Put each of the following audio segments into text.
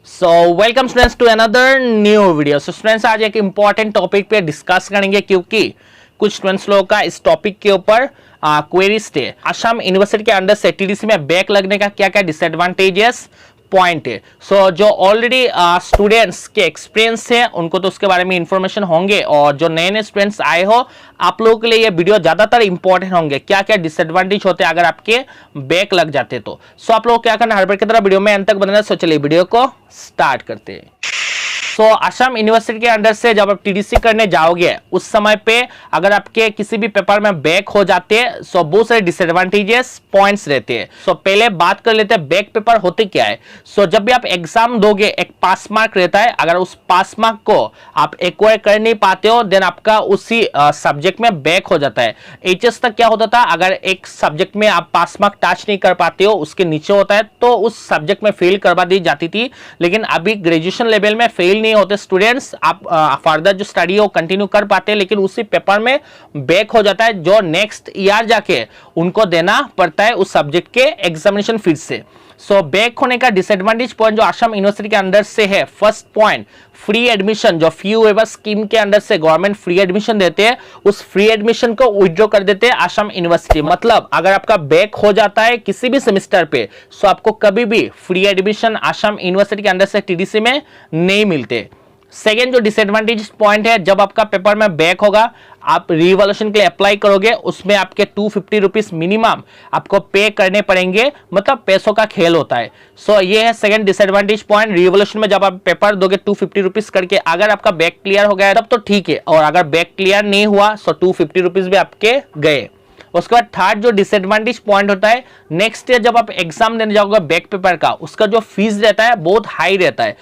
So welcome students to another new video. So students आज एक important topic पे discuss करेंगे क्योंकि कुछ स्टूडेंट्स लोगों का इस टॉपिक के ऊपर क्वेरीज थे। असम यूनिवर्सिटी के अंडर से टीडीसी में बैक लगने का क्या क्या डिसएडवांटेजेस पॉइंट है। सो जो ऑलरेडी स्टूडेंट्स के एक्सपीरियंस है उनको तो उसके बारे में इंफॉर्मेशन होंगे, और जो नए नए स्टूडेंट्स आए हो आप लोगों के लिए ये वीडियो ज्यादातर इंपॉर्टेंट होंगे। क्या क्या डिसएडवांटेज होते हैं अगर आपके बैक लग जाते तो। सो आप लोग क्या करना, हर बार की तरह वीडियो में अंत तक बनाना। सो चलिए वीडियो को स्टार्ट करते हैं। सो असम यूनिवर्सिटी के अंडर से जब आप टीडीसी करने जाओगे उस समय पे अगर आपके किसी भी पेपर में बैक हो जाते हैं सो बहुत सारे डिसएडवांटेजेस पॉइंट्स रहते हैं। सो पहले बात कर लेते हैं बैक पेपर होते क्या है। सो जब भी आप एग्जाम दोगे एक पास मार्क रहता है, अगर उस पास मार्क को आप एक्वायर कर नहीं पाते हो देन आपका उसी सब्जेक्ट में बैक हो जाता है। एचएस तक क्या होता था, अगर एक सब्जेक्ट में आप पास मार्क टच नहीं कर पाते हो उसके नीचे होता है तो उस सब्जेक्ट में फेल करवा दी जाती थी। लेकिन अभी ग्रेजुएशन लेवल में फेल नहीं होते स्टूडेंट्स, आप फर्दर जो स्टडी है वो कंटिन्यू कर पाते हैं, लेकिन उसी पेपर में बैक हो जाता है जो नेक्स्ट ईयर जाके उनको देना पड़ता है उस सब्जेक्ट के एग्जामिनेशन फिर से। सो बैक होने का डिसएडवांटेज पॉइंट जो असम यूनिवर्सिटी के अंदर से है, फर्स्ट पॉइंट फ्री एडमिशन। जो फी वेवर स्कीम के अंदर से गवर्नमेंट फ्री एडमिशन देते हैं उस फ्री एडमिशन को विथड्रॉ कर देते हैं असम यूनिवर्सिटी। मतलब अगर आपका बैक हो जाता है किसी भी सेमेस्टर पे सो आपको कभी भी फ्री एडमिशन असम यूनिवर्सिटी के अंदर से टीडीसी में नहीं मिलते। सेकेंड जो डिसएडवांटेज पॉइंट है, जब आपका पेपर में बैक होगा आप रिवॉल्यूशन के लिए अप्लाई करोगे उसमें आपके 250 रुपीज मिनिमम आपको पे करने पड़ेंगे, मतलब पैसों का खेल होता है। सो ये है सेकंड डिसएडवांटेज पॉइंट। रिवॉल्यूशन में जब आप पेपर दोगे 250 रुपीज करके, अगर आपका बैक क्लियर हो गया तब तो ठीक है, और अगर बैक क्लियर नहीं हुआ सो 250 रुपीज भी आपके गए। उसके बाद थर्ड जो डिसएडवांटेज पॉइंट होता है, नेक्स्ट ईयर जब आप एग्जाम देने जाओगे बैक पेपर का उसका जो फीस रहता है बहुत हाई रहता है।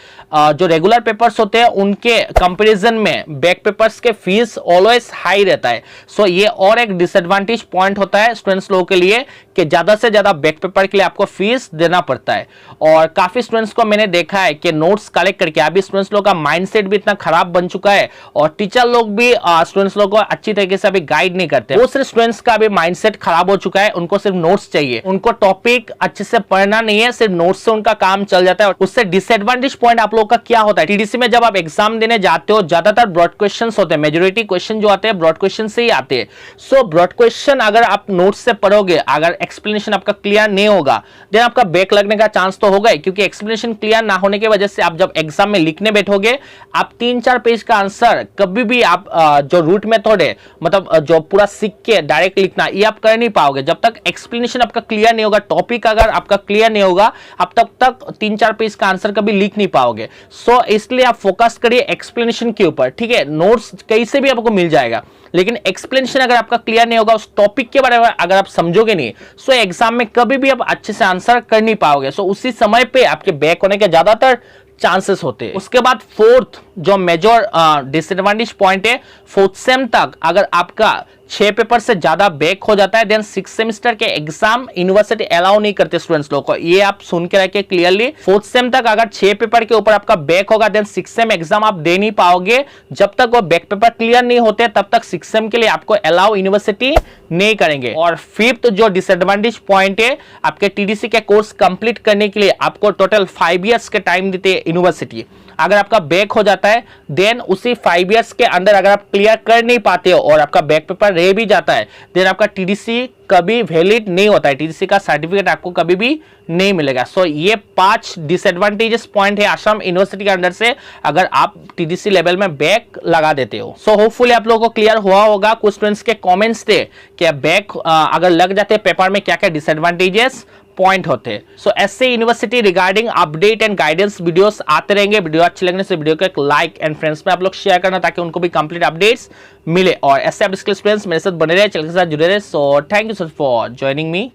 जो रेगुलर पेपर्स होते हैं उनके कंपैरिजन में बैक पेपर्स के फीस ऑलवेज हाई रहता है। सो ये और एक डिसएडवांटेज पॉइंट होता है स्टूडेंट्स लोगों के लिए कि ज्यादा से ज्यादा बैक पेपर के लिए आपको फीस देना पड़ता है। और काफी स्टूडेंट्स को मैंने देखा है कि नोट्स कलेक्ट करके अभी स्टूडेंट्स लोगों का माइंडसेट भी इतना खराब बन चुका है और टीचर लोग भी स्टूडेंट्स लोगों को अच्छी तरीके से अभी गाइड नहीं करते। वो सिर्फ स्टूडेंट्स का भी माइंडसेट खराब हो चुका है, उनको सिर्फ नोट्स चाहिए, उनको टॉपिक अच्छे से पढ़ना नहीं है, सिर्फ नोट्स से उनका काम चल जाता है। और उससे डिसएडवांटेज पॉइंट आप लोगों का क्या होता है, टीडीसी में जब आप एग्जाम देने जाते हो ज्यादातर ब्रॉड क्वेश्चंस होते हैं, मेजॉरिटी क्वेश्चन जो आते हैं ब्रॉड क्वेश्चन से ही आते हैं। सो ब्रॉड क्वेश्चन अगर आप नोट्स से पढ़ोगे, अगर एक्सप्लेनेशन आपका क्लियर नहीं होगा देन आपका बैक लगने का चांस तो होगा ही, क्योंकि एक्सप्लेनेशन क्लियर ना होने की वजह से आप जब एग्जाम में लिखने बैठोगे आप 3-4 पेज का आंसर कभी भी आप जो रूट मेथड है, मतलब जो पूरा सीख के डायरेक्ट लिखना, ये आप कर नहीं पाओगे जब तक एक्सप्लेनेशन आपका क्लियर नहीं होगा। टॉपिक अगर आपका क्लियर नहीं होगा आप तब तक 3-4 पेज का आंसर कभी लिख नहीं पाओगे। सो इसलिए आप फोकस करिए एक्सप्लेनेशन के ऊपर, ठीक है। नोट्स कहीं से भी आपको मिल जाएगा, लेकिन एक्सप्लेनेशन अगर आपका क्लियर नहीं होगा, उस टॉपिक के बारे में अगर आप समझोगे नहीं सो एग्जाम में कभी भी आप अच्छे से आंसर कर नहीं पाओगे। सो उसी समय पे आपके बैक होने के ज्यादातर चांसेस होते हैं। उसके बाद फोर्थ जो मेजर डिसएडवांटेज पॉइंट है, फोर्थ सेम तक अगर आपका 6 पेपर से ज्यादा बैक हो जाता है देन 6 सेमेस्टर के एग्जाम यूनिवर्सिटी अलाउ नहीं करते स्टूडेंट्स लोगों को। ये आप सुन के रखिए क्लियरली, फोर्थ सेम तक अगर 6 पेपर के ऊपर आपका बैक होगा देन 6 सेम एग्जाम आप दे नहीं पाओगे। जब तक वो बैक पेपर क्लियर नहीं होते तब तक 6 सेम के लिए आपको अलाउ यूनिवर्सिटी नहीं करेंगे। और फिफ्थ जो डिसएडवांटेज पॉइंट है, आपके टीडीसी के कोर्स कंप्लीट करने के लिए आपको टोटल 5 इयर्स के टाइम देते हैं यूनिवर्सिटी। अगर आपका बैक हो जाता है देन उसी 5 इयर्स के अंदर अगर आप क्लियर कर नहीं पाते हो और आपका बैक पेपर रह भी जाता है देन आपका टीडीसी कभी वैलिड नहीं होता है, टीडीसी का सर्टिफिकेट आपको कभी भी नहीं मिलेगा। सो ये 5 डिसएडवांटेजेस पॉइंट है असम यूनिवर्सिटी के अंदर से अगर आप टीडीसी लेवल में बैक लगा देते हो। सो होपफुली आप लोगों को क्लियर हुआ होगा। कुछ स्टूडेंट्स के कमेंट्स थे कि बैक अगर लग जाते हैं पेपर में क्या क्या डिसएडवांटेजेस पॉइंट होते हैं। सो ऐसे university regarding update and guidance videos आते रहेंगे। वीडियो अच्छी लगने से वीडियो को एक लाइक एंड फ्रेंड्स में आप लोग शेयर करना ताकि उनको भी कंप्लीट अपडेट्स मिले, और ऐसे आप स्टूडेंट्स मेरे साथ बने रहे, चैनल के साथ जुड़े रहे। So thank you so much for joining me.